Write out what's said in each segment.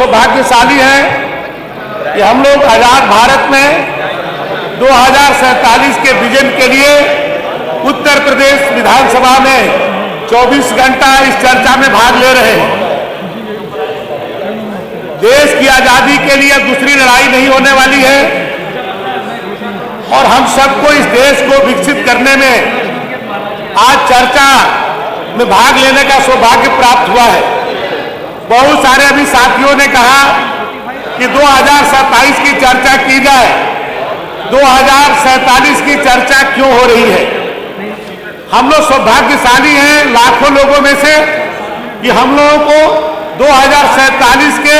सौभाग्यशाली हैं कि हम लोग आजाद भारत में 2047 के विजन के लिए उत्तर प्रदेश विधानसभा में 24 घंटा इस चर्चा में भाग ले रहे हैं। देश की आजादी के लिए दूसरी लड़ाई नहीं होने वाली है और हम सबको इस देश को विकसित करने में आज चर्चा में भाग लेने का सौभाग्य प्राप्त हुआ है। बहुत सारे अभी साथियों ने कहा कि 2027 की चर्चा की जाए, 2047 की चर्चा क्यों हो रही है। हम लोग सौभाग्यशाली हैं लाखों लोगों में से कि हम लोगों को 2047 के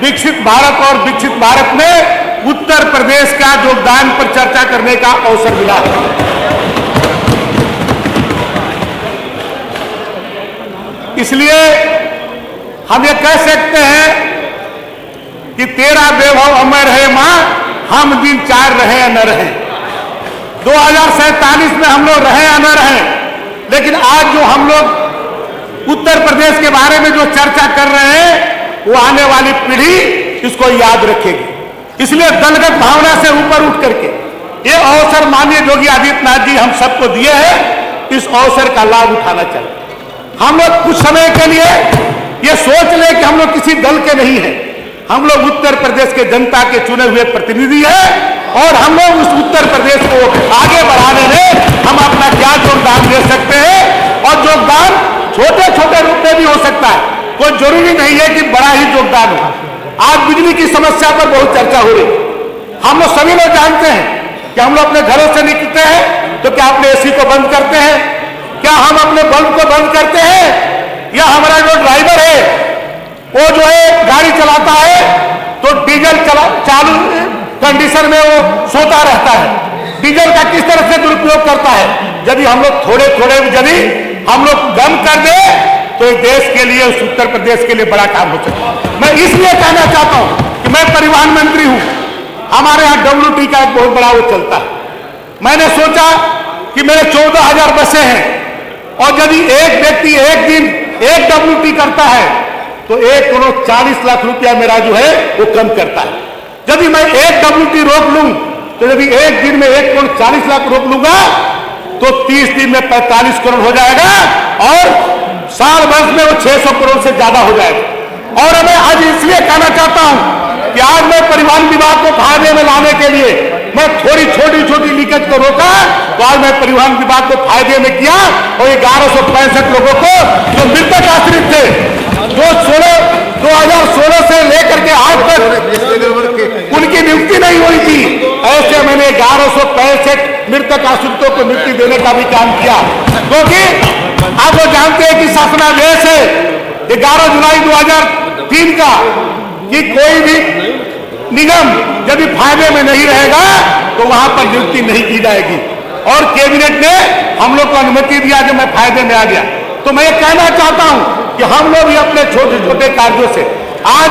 विकसित भारत और विकसित भारत में उत्तर प्रदेश का योगदान पर चर्चा करने का अवसर मिला है। इसलिए हम ये कह सकते हैं कि तेरा वैभव अमर रहे मां, हम दिन चार रहे या न रहे। 2047 में हम लोग रहे या न रहे, लेकिन आज जो हम लोग उत्तर प्रदेश के बारे में जो चर्चा कर रहे हैं वो आने वाली पीढ़ी इसको याद रखेगी। इसलिए दलगत भावना से ऊपर उठ करके ये अवसर माननीय योगी आदित्यनाथ जी हम सबको दिए हैं, इस अवसर का लाभ उठाना चाहिए। हम लोग कुछ समय के लिए ये सोच लें कि हम लोग किसी दल के नहीं हैं, हम लोग उत्तर प्रदेश के जनता के चुने हुए प्रतिनिधि हैं और हम लोग उस उत्तर प्रदेश को आगे बढ़ाने में हम अपना क्या योगदान दे सकते हैं। और योगदान छोटे छोटे रूप में भी हो सकता है, कोई जरूरी नहीं है कि बड़ा ही योगदान हो। आज बिजली की समस्या पर बहुत चर्चा हो रही, हम लोग सभी लोग जानते हैं कि हम लोग अपने घरों से निकलते हैं तो क्या अपने एसी को बंद करते हैं, क्या हम अपने बल्ब को बंद करते हैं, या हमारा जो ड्राइवर है वो जो है गाड़ी चलाता है तो डीजल चालू कंडीशन में वो सोता रहता है, डीजल का किस तरह से दुरुपयोग करता है। यदि हम लोग थोड़े थोड़े यदि हम लोग कम कर दे तो देश के लिए, उस उत्तर प्रदेश के लिए बड़ा काम हो सकता है। मैं इसलिए कहना चाहता हूं कि मैं परिवहन मंत्री हूं, हमारे यहाँ WT का एक बहुत बड़ा वो चलता है। मैंने सोचा कि मेरे 14,000 बसें हैं और यदि एक व्यक्ति एक दिन एक WT करता है तो 1 करोड़ 40 लाख रुपया मेरा जो है वो कम करता है। यदि मैं एक WT रोक लूं तो यदि एक दिन में 1 करोड़ 40 लाख रोक लूंगा तो 30 दिन में 45 करोड़ हो जाएगा और साल भर में वो 600 करोड़ से ज्यादा हो जाएगा। और मैं आज इसलिए कहना चाहता हूं कि आज मैं परिवहन विभाग को फायदे में लाने के लिए मैं थोड़ी छोटी छोटी लीकेज को रोका, तो आज मैं परिवहन विभाग को फायदे में किया और 1165 लोगों को जो मृतक आश्रित थे, जो 2016 से लेकर के आज तक उनकी नियुक्ति नहीं हुई थी, ऐसे मैंने 1165 मृतक आश्रितों को नियुक्ति देने का भी काम किया। क्योंकि आप वो जानते हैं कि शासनादेश है 11 जुलाई 2003 का कि कोई भी निगम यदि फायदे में नहीं रहेगा तो वहां पर नियुक्ति नहीं की जाएगी। और कैबिनेट ने हम लोग को अनुमति दिया जब मैं फायदे में आ गया। तो मैं ये कहना चाहता हूं कि हम लोग भी अपने छोटे छोटे कार्यों से आज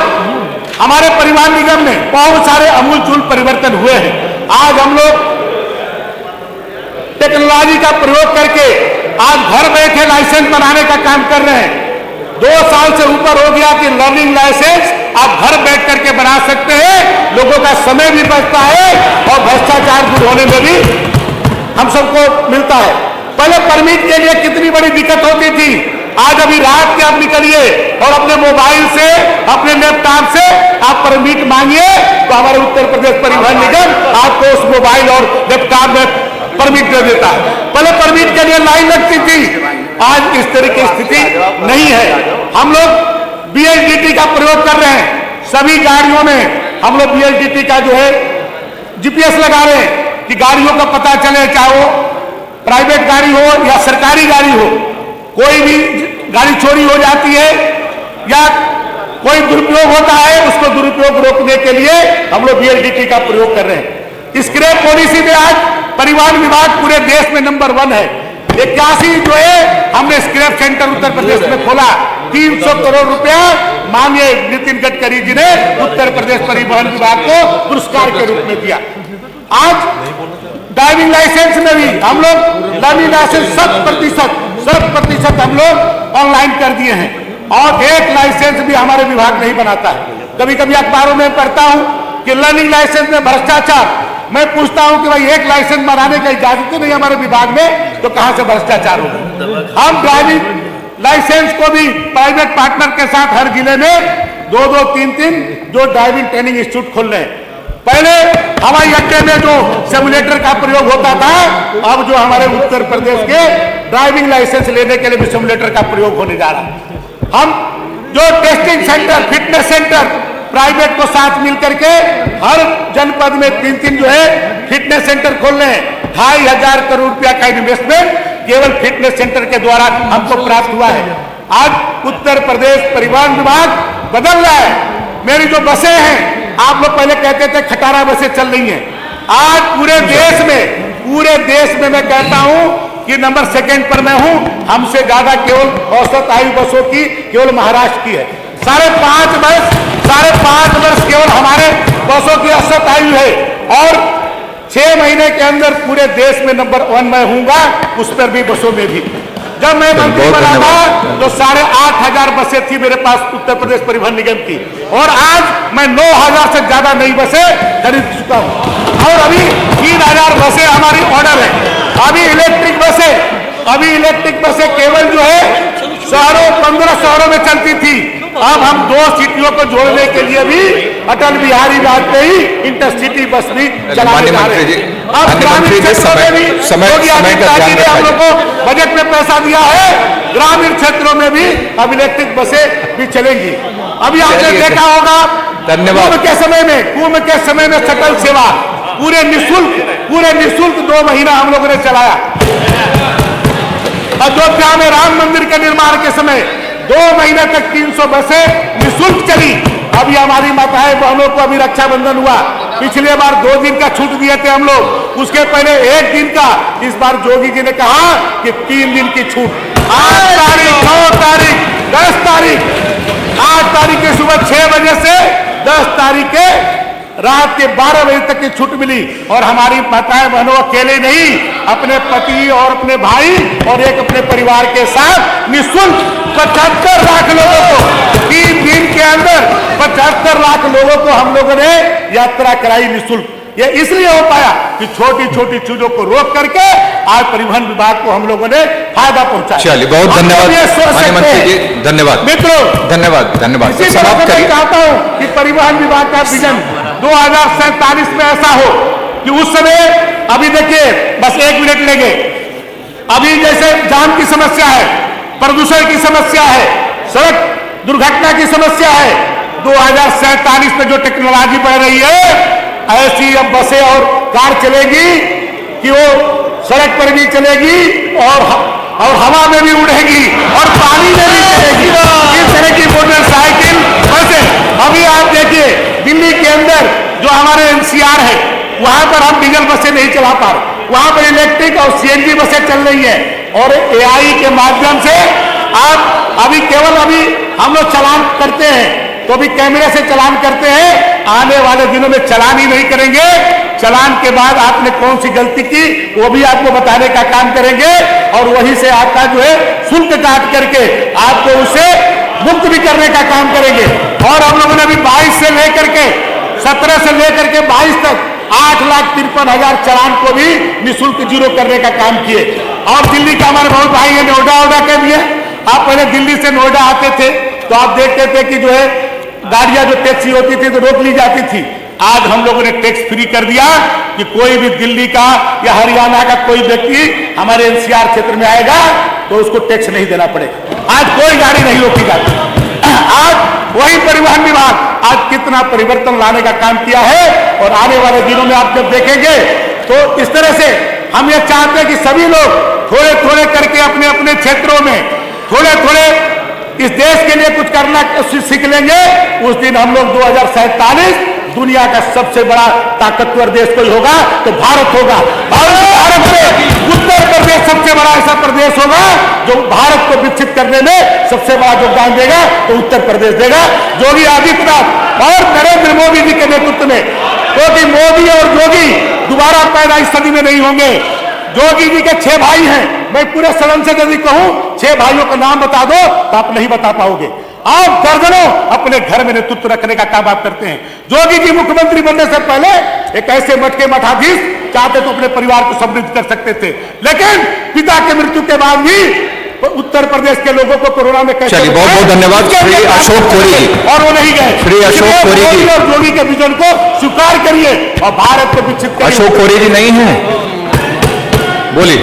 हमारे परिवहन निगम में बहुत सारे अमूलचूल परिवर्तन हुए हैं। आज हम लोग टेक्नोलॉजी का प्रयोग करके आज घर बैठे लाइसेंस बनाने का काम कर रहे हैं। 2 साल से ऊपर हो गया कि लर्निंग लाइसेंस आप घर बैठ करके बना सकते हैं, लोगों का समय भी बचता है और भ्रष्टाचार दूर होने में भी हम सबको मिलता है। पहले परमिट के लिए कितनी बड़ी दिक्कत होती थी, आज अभी रात के आप निकलिए और अपने मोबाइल से, अपने लैपटॉप से आप परमिट मांगिए तो हमारे उत्तर प्रदेश परिवहन निगम आपको उस मोबाइल और लैपटॉप में परमिट दे देता है। पहले परमिट के लिए लाइन लगती थी, आज इस तरह की स्थिति नहीं है। हम लोग BLDT का प्रयोग कर रहे हैं, सभी गाड़ियों में हम लोग BLDT का जो है GPS लगा रहे हैं कि गाड़ियों का पता चले, चाहे वो प्राइवेट गाड़ी हो या सरकारी गाड़ी हो, कोई भी गाड़ी चोरी हो जाती है या कोई दुरुपयोग होता है, उसको दुरुपयोग रोकने के लिए हम लोग BLDT का प्रयोग कर रहे हैं। स्क्रैप पॉलिसी में आज परिवहन विभाग पूरे देश में नंबर 1 है। 81 जो है हमने स्क्रैप सेंटर उत्तर प्रदेश में खोला, 300 करोड़ रुपया माननीय नितिन गडकरी जी ने उत्तर प्रदेश परिवहन विभाग को पुरस्कार के रूप में दिया। आज ड्राइविंग लाइसेंस में भी हम लोग लर्निंग लाइसेंस 100% हम लोग ऑनलाइन कर दिए हैं और एक लाइसेंस भी हमारे विभाग नहीं बनाता है। कभी कभी अखबारों में पढ़ता हूं कि लर्निंग लाइसेंस में भ्रष्टाचार। मैं पूछता हूं कि भाई एक लाइसेंस बनाने की इजाजत ही नहीं हमारे विभाग में, तो कहां से भ्रष्टाचार होगा। हम ड्राइविंग लाइसेंस को भी प्राइवेट पार्टनर के साथ हर जिले में 2-2, 3-3 जो ड्राइविंग ट्रेनिंग इंस्टीट्यूट खोल रहे हैं। पहले हवाई अड्डे में जो सिमुलेटर का प्रयोग होता था, अब जो हमारे उत्तर प्रदेश के ड्राइविंग लाइसेंस लेने के लिए भी सिमुलेटर का प्रयोग होने जा रहा है। हम जो testing centre, fitness centre private को साथ मिलकर के हर जनपद में 3-3 जो है फिटनेस सेंटर खोल रहे हैं। 2,500 करोड़ रुपया का इन्वेस्टमेंट केवल फिटनेस सेंटर के द्वारा हमको प्राप्त हुआ है। आज उत्तर प्रदेश परिवहन विभाग बदल रहा है। मेरी जो बसें हैं, आप लोग पहले कहते थे खटारा बसें चल रही हैं, आज पूरे देश में मैं कहता हूं कि नंबर 2 पर मैं हूं। हमसे ज्यादा केवल औसत आयु बसों की केवल महाराष्ट्र की है। 5.5 वर्ष केवल हमारे बसों की औसत आयु है, और 6 महीने के अंदर पूरे देश में नंबर 1 मैं हूंगा, उस पर भी बसों में भी। जब मैं मंत्री बना था तो 8,500 बसें थी मेरे पास उत्तर प्रदेश परिवहन निगम की, और आज मैं 9,000 से ज्यादा नई बसें खरीद चुका हूं, और अभी 3,000 बसें हमारी ऑर्डर है। अभी इलेक्ट्रिक बसें केवल जो है 15 शहरों में चलती थी, अब हम 2 सिटियों को जोड़ने के लिए भी अटल बिहारी वाजपेयी इंटरसिटी बस भी चलाने जा रहे हैं। अब ग्रामीण क्षेत्रों में भी योगी आदित्यनाथ जी ने हम लोग को बजट में पैसा दिया है, ग्रामीण क्षेत्रों में भी अब इलेक्ट्रिक बसें भी चलेंगी। अभी आपने देखा होगा कुंभ के समय में शटल सेवा पूरे निःशुल्क 2 महीना हम लोगों ने चलाया। अयोध्या में राम मंदिर के निर्माण के समय 2 महीने तक 300 बसें निःशुल्क चली। अभी हमारी माताएं बहनों को अभी रक्षाबंधन हुआ, पिछले बार 2 दिन का छूट दिए थे हम लोग, उसके पहले 1 दिन का। इस बार योगी जी ने कहा कि 3 दिन की छूट। 8 तारीख, 9 तारीख, 10 तारीख, 8 तारीख के सुबह 6 बजे से 10 तारीख के रात के 12 बजे तक की छूट मिली। और हमारी माताएं बहनों अकेले नहीं, अपने पति और अपने भाई और एक अपने परिवार के साथ निःशुल्क 75 लाख लोगों को 3 दिन के अंदर 75 लाख लोगों को हम लोगों ने यात्रा कराई निःशुल्क। ये इसलिए हो पाया कि छोटी छोटी चीजों को रोक करके आज परिवहन विभाग को हम लोगों ने फायदा पहुंचाया। चलिए, बहुत धन्यवाद मंत्री जी, धन्यवाद मित्रों, धन्यवाद। इसी तरह से मैं चाहता हूं कि परिवहन विभाग का विजन 2047 में ऐसा हो कि उस समय, अभी देखिए बस 1 मिनट लेंगे, अभी जैसे जाम की समस्या है, प्रदूषण की समस्या है, सड़क दुर्घटना की समस्या है, 2047 में जो टेक्नोलॉजी बढ़ रही है, ऐसी अब बसें और कार चलेगी कि वो सड़क पर भी चलेगी और हवा में भी उड़ेगी और पानी में भी चलेगी। इस तरह की मोटरसाइकिल बसें अभी आप देखिए दिल्ली के अंदर जो हमारे NCR है, वहां पर हम डीजल बसें नहीं चला पा रहे, वहां पर इलेक्ट्रिक और CNG बसें चल रही है। और AI के माध्यम से आप अभी हम लोग चालान करते हैं तो भी कैमरे से चालान करते हैं, आने वाले दिनों में चालान ही नहीं करेंगे। चालान के बाद आपने कौन सी गलती की वो भी आपको बताने का काम करेंगे, और वहीं से आपका जो है शुल्क काट करके आपको उसे मुक्त भी करने का काम करेंगे। और हम लोगों ने अभी 22 से लेकर के 17 से लेकर के 22 तक 8,53,000 चालान को भी निःशुल्क जीरो करने का काम किए। और दिल्ली का हमारे बहुत भाई है नोएडा के भी है, आप पहले दिल्ली से नोएडा आते थे तो आप देखते थे कि जो है गाड़ियां जो टैक्सी होती थी तो रोक ली जाती थी। आज हम लोगों ने टैक्स फ्री कर दिया कि कोई भी दिल्ली का या हरियाणा का कोई व्यक्ति हमारे NCR क्षेत्र में आएगा तो उसको टैक्स नहीं देना पड़ेगा। आज कोई गाड़ी नहीं रोकी जाती। आज वही परिवहन विभाग आज कितना परिवर्तन लाने का काम किया है, और आने वाले दिनों में आप जब देखेंगे तो इस तरह से हम ये चाहते हैं कि सभी लोग थोड़े थोड़े करके अपने अपने क्षेत्रों में थोड़े थोड़े इस देश के लिए कुछ करना सीख लेंगे। उस दिन हम लोग 2047 दुनिया का सबसे बड़ा ताकतवर देश कोई होगा तो भारत होगा। भारत में उत्तर प्रदेश सबसे बड़ा ऐसा प्रदेश होगा जो भारत को विकसित करने में सबसे बड़ा योगदान देगा, तो उत्तर प्रदेश देगा। योगी आदित्यनाथ और नरेंद्र मोदी जी के नेतृत्व में, क्योंकि मोदी और योगी दोबारा पैदा इस सदी में नहीं होंगे। योगी जी के 6 भाई हैं, मैं पूरे सदन से यदि कहूं 6 भाइयों का नाम बता दो तो आप नहीं बता पाओगे। आप दर्जनों अपने घर में नेतृत्व रखने का काम आप करते हैं। जोगी जी मुख्यमंत्री बनने से पहले एक ऐसे मटके मठाधीश चाहते तो अपने परिवार को समृद्ध कर सकते थे, लेकिन पिता की मृत्यु के बाद भी उत्तर प्रदेश के लोगों को कोरोना में कैसे, चलिए बहुत बहुत धन्यवाद श्री अशोक कोरी जी, और वो नहीं गए। श्री अशोक कोरी जी और जोगी के विजन को स्वीकार करिए और भारत को विकसित करिए। अशोक कोरी जी नहीं है, बोलिए।